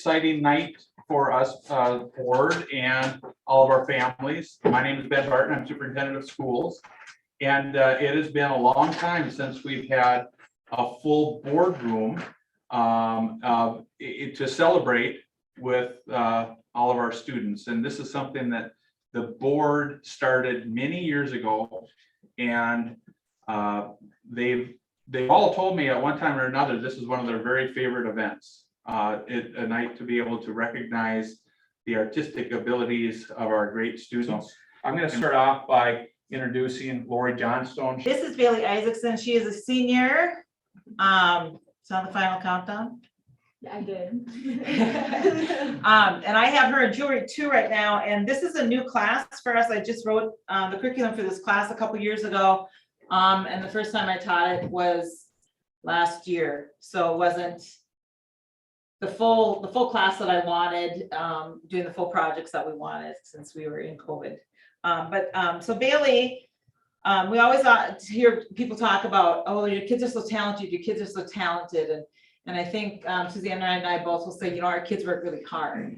exciting night for us, board and all of our families. My name is Ben Barton. I'm superintendent of schools. And it has been a long time since we've had a full boardroom to celebrate with all of our students. And this is something that the board started many years ago. And they've all told me at one time or another, this is one of their very favorite events. A night to be able to recognize the artistic abilities of our great students. I'm going to start off by introducing Lori Johnstone. This is Bailey Isaacson. She is a senior. It's on the final countdown. I did. And I have her in jewelry 2 right now. And this is a new class for us. I just wrote the curriculum for this class a couple years ago. And the first time I taught it was last year. So it wasn't the full class that I wanted, doing the full projects that we wanted since we were in COVID. So Bailey, we always hear people talk about, oh, your kids are so talented, your kids are so talented. And I think Suzanne and I both will say, our kids work really hard.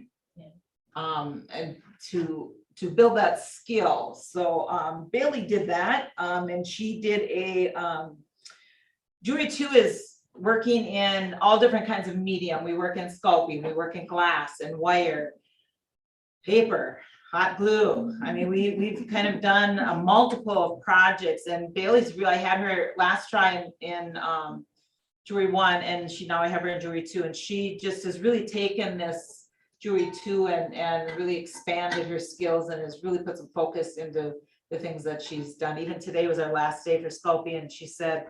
And to build that skill. So Bailey did that, and she did a, Jewelry 2 is working in all different kinds of medium. We work in sculpting, we work in glass and wire, paper, hot glue. I mean, we've kind of done a multiple of projects, and Bailey's really, I had her last try in Jewelry 1, and now I have her in Jewelry 2, and she just has really taken this Jewelry 2 and really expanded her skills and has really put some focus into the things that she's done. Even today was our last day for sculpting, and she said,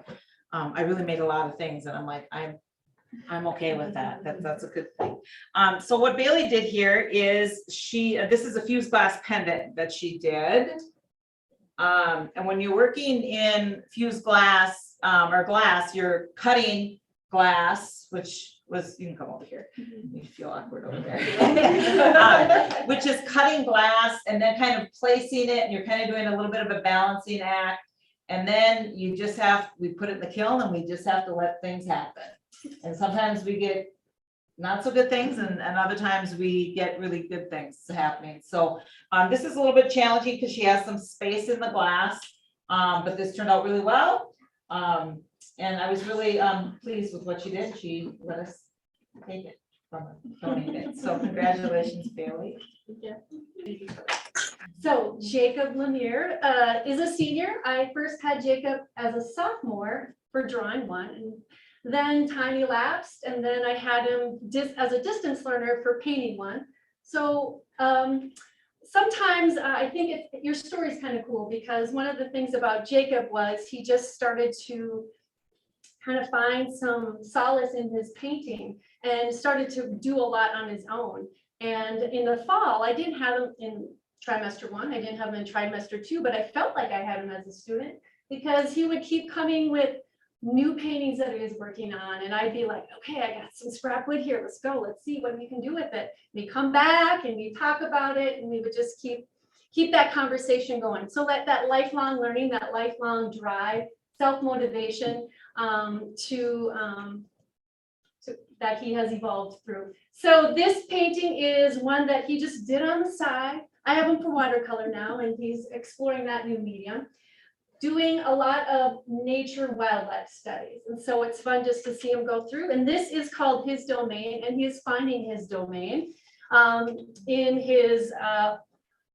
I really made a lot of things, and I'm like, I'm okay with that. That's a good thing. So what Bailey did here is this is a fused glass pendant that she did. And when you're working in fused glass or glass, you're cutting glass, which was, you can come over here. You feel awkward over there. Which is cutting glass and then kind of placing it, and you're kind of doing a little bit of a balancing act. And then we put it in the kiln, and we just have to let things happen. And sometimes we get not so good things, and other times we get really good things happening. So this is a little bit challenging because she has some space in the glass, but this turned out really well. And I was really pleased with what she did. She let us take it from her, donate it. So congratulations, Bailey. Yeah. So Jacob Lanier is a senior. I first had Jacob as a sophomore for drawing 1, and then time elapsed, and then I had him as a distance learner for painting 1. So sometimes I think your story is kind of cool, because one of the things about Jacob was he just started to kind of find some solace in his painting and started to do a lot on his own. And in the fall, I didn't have him in trimester 1, I didn't have him in trimester 2, but I felt like I had him as a student because he would keep coming with new paintings that he was working on, and I'd be like, okay, I got some scrap wood here, let's go, let's see what we can do with it. We come back and we talk about it, and we would just keep that conversation going. So let that lifelong learning, that lifelong drive, self-motivation that he has evolved through. So this painting is one that he just did on the side. I have him for watercolor now, and he's exploring that new medium, doing a lot of nature wildlife studies. And so it's fun just to see him go through. And this is called his domain, and he's finding his domain in his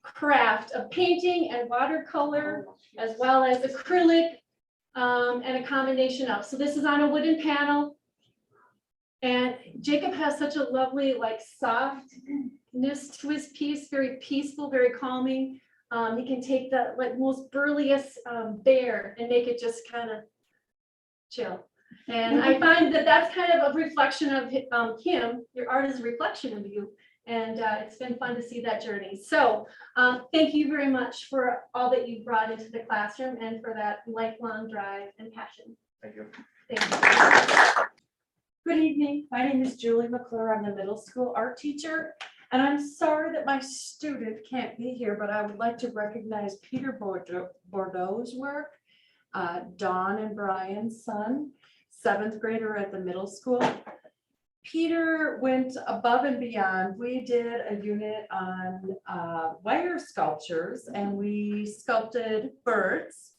craft of painting and watercolor, as well as acrylic and a combination of. So this is on a wooden panel. And Jacob has such a lovely, like, softness to his piece, very peaceful, very calming. He can take the most burliest bear and make it just kind of chill. And I find that that's kind of a reflection of him. Your art is a reflection of you. And it's been fun to see that journey. So thank you very much for all that you brought into the classroom and for that lifelong drive and passion. Thank you. Thank you. Good evening. My name is Julie McClure. I'm the middle school art teacher. And I'm sorry that my student can't be here, but I would like to recognize Peter Bordeaux's work, Dawn and Brian's son, 7th grader at the middle school. Peter went above and beyond. We did a unit on wire sculptures and we sculpted birds.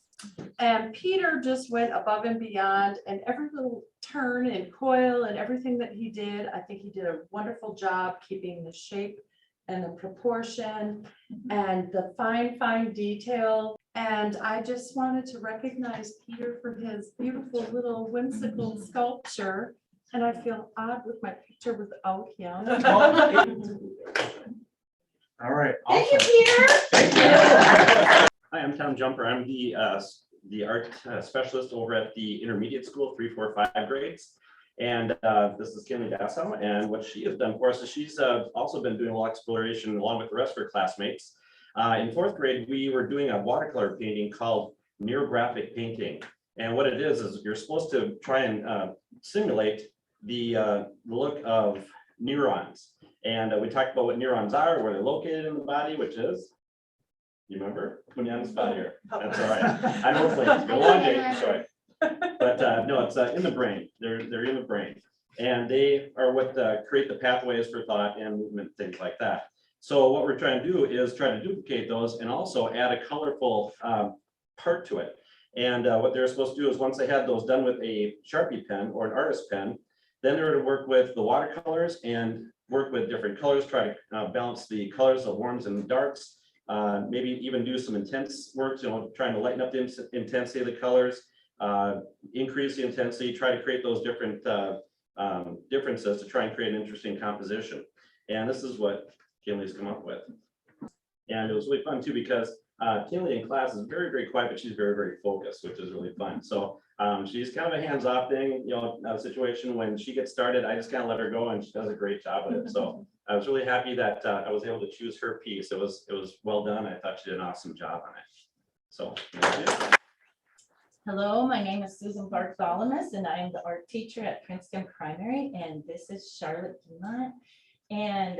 And Peter just went above and beyond, and every little turn and coil and everything that he did, I think he did a wonderful job keeping the shape and the proportion and the fine detail. And I just wanted to recognize Peter for his beautiful little whimsical sculpture. And I feel odd with my picture without him. All right. Thank you, awesome. Peter. Hi, I'm Tom Jumper. I'm the art specialist over at the intermediate school, 3, 4, 5 grades. And this is Kinley Dassau. And what she has done for us is she's also been doing a lot of exploration along with the rest of her classmates. In 4th grade, we were doing a watercolor painting called neurographic painting. And what it is you're supposed to try and simulate the look of neurons. And we talked about what neurons are, where they're located in the body, which is, you remember? Put me on the spot here. That's all right. I know it's late. It's been a long day, sorry. But no, it's in the brain. They're in the brain. And they are what create the pathways for thought and movement, things like that. So what we're trying to do is try to duplicate those and also add a colorful part to it. And what they're supposed to do is once they had those done with a Sharpie pen or an artist pen, then they're to work with the watercolors and work with different colors, try to balance the colors of warms and darks, maybe even do some intense work, trying to lighten up the intensity of the colors, increase the intensity, try to create those different differences to try and create an interesting composition. And this is what Kinley's come up with. And it was really fun too, because Kinley in class is very quiet, but she's very focused, which is really fun. So she's kind of a hands-off thing, a situation. When she gets started, I just kind of let her go and she does a great job with it. So I was really happy that I was able to choose her piece. It was well done. I thought she did an awesome job on it. So thank you. Hello, my name is Susan Bartholomew, and I am the art teacher at Princeton Primary, and this is Charlotte Dumont. And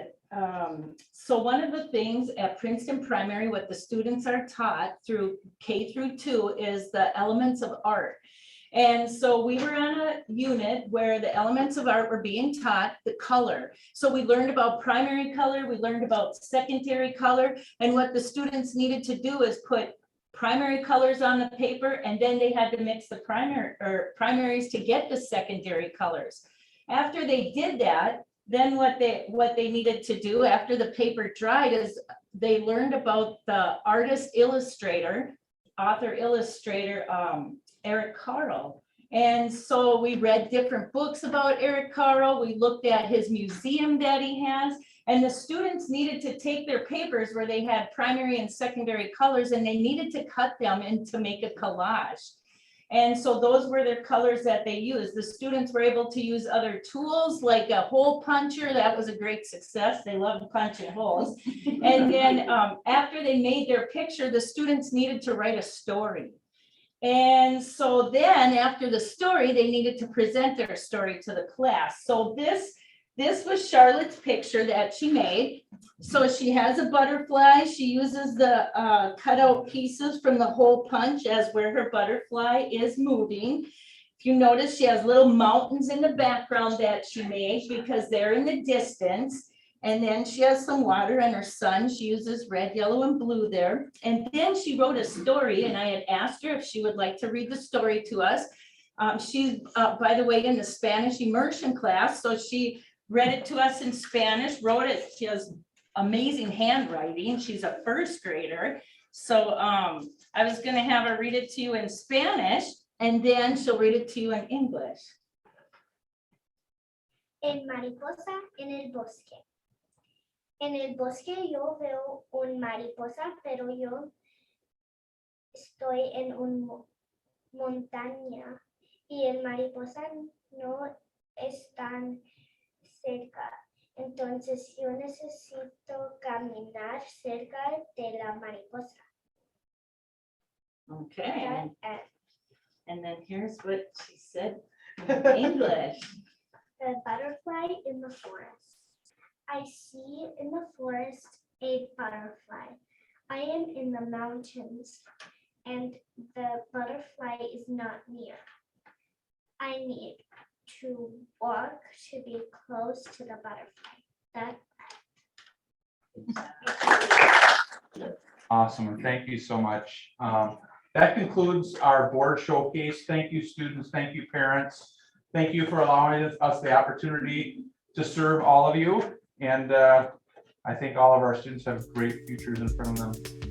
so one of the things at Princeton Primary, what the students are taught through K through 2 is the elements of art. And so we were on a unit where the elements of art were being taught, the color. So we learned about primary color, we learned about secondary color, and what the students needed to do is put primary colors on the paper, and then they had to mix the primaries to get the secondary colors. After they did that, then what they needed to do after the paper dried is they learned about the author illustrator, Eric Carle. And so we read different books about Eric Carle. We looked at his museum that he has, and the students needed to take their papers where they had primary and secondary colors, and they needed to cut them and to make a collage. And so those were their colors that they used. The students were able to use other tools like a hole puncher. That was a great success. They loved punching holes. And then after they made their picture, the students needed to write a story. And so then after the story, they needed to present their story to the class. So this was Charlotte's picture that she made. So she has a butterfly. She uses the cutout pieces from the hole punch as where her butterfly is moving. If you notice, she has little mountains in the background that she made because they're in the distance. And then she has some water and her sun. She uses red, yellow, and blue there. And then she wrote a story, and I had asked her if she would like to read the story to us. She's, by the way, in the Spanish immersion class. So she read it to us in Spanish, wrote it. She has amazing handwriting. She's a first grader. So I was going to have her read it to you in Spanish, and then she'll read it to you in English. El mariposa en el bosque. En el bosque yo veo un mariposa, pero yo estoy en una montaña y el mariposa no es tan cerca. Entonces yo necesito caminar cerca de la mariposa. Okay. And then here's what she said in English. The butterfly in the forest. I see in the forest a butterfly. I am in the mountains and the butterfly is not near. I need to walk to be close to the butterfly. That. Awesome, and thank you so much. That concludes our board showcase. Thank you, students. Thank you, parents. Thank you for allowing us the opportunity to serve all of you. And I think all of our students have great futures in front of them.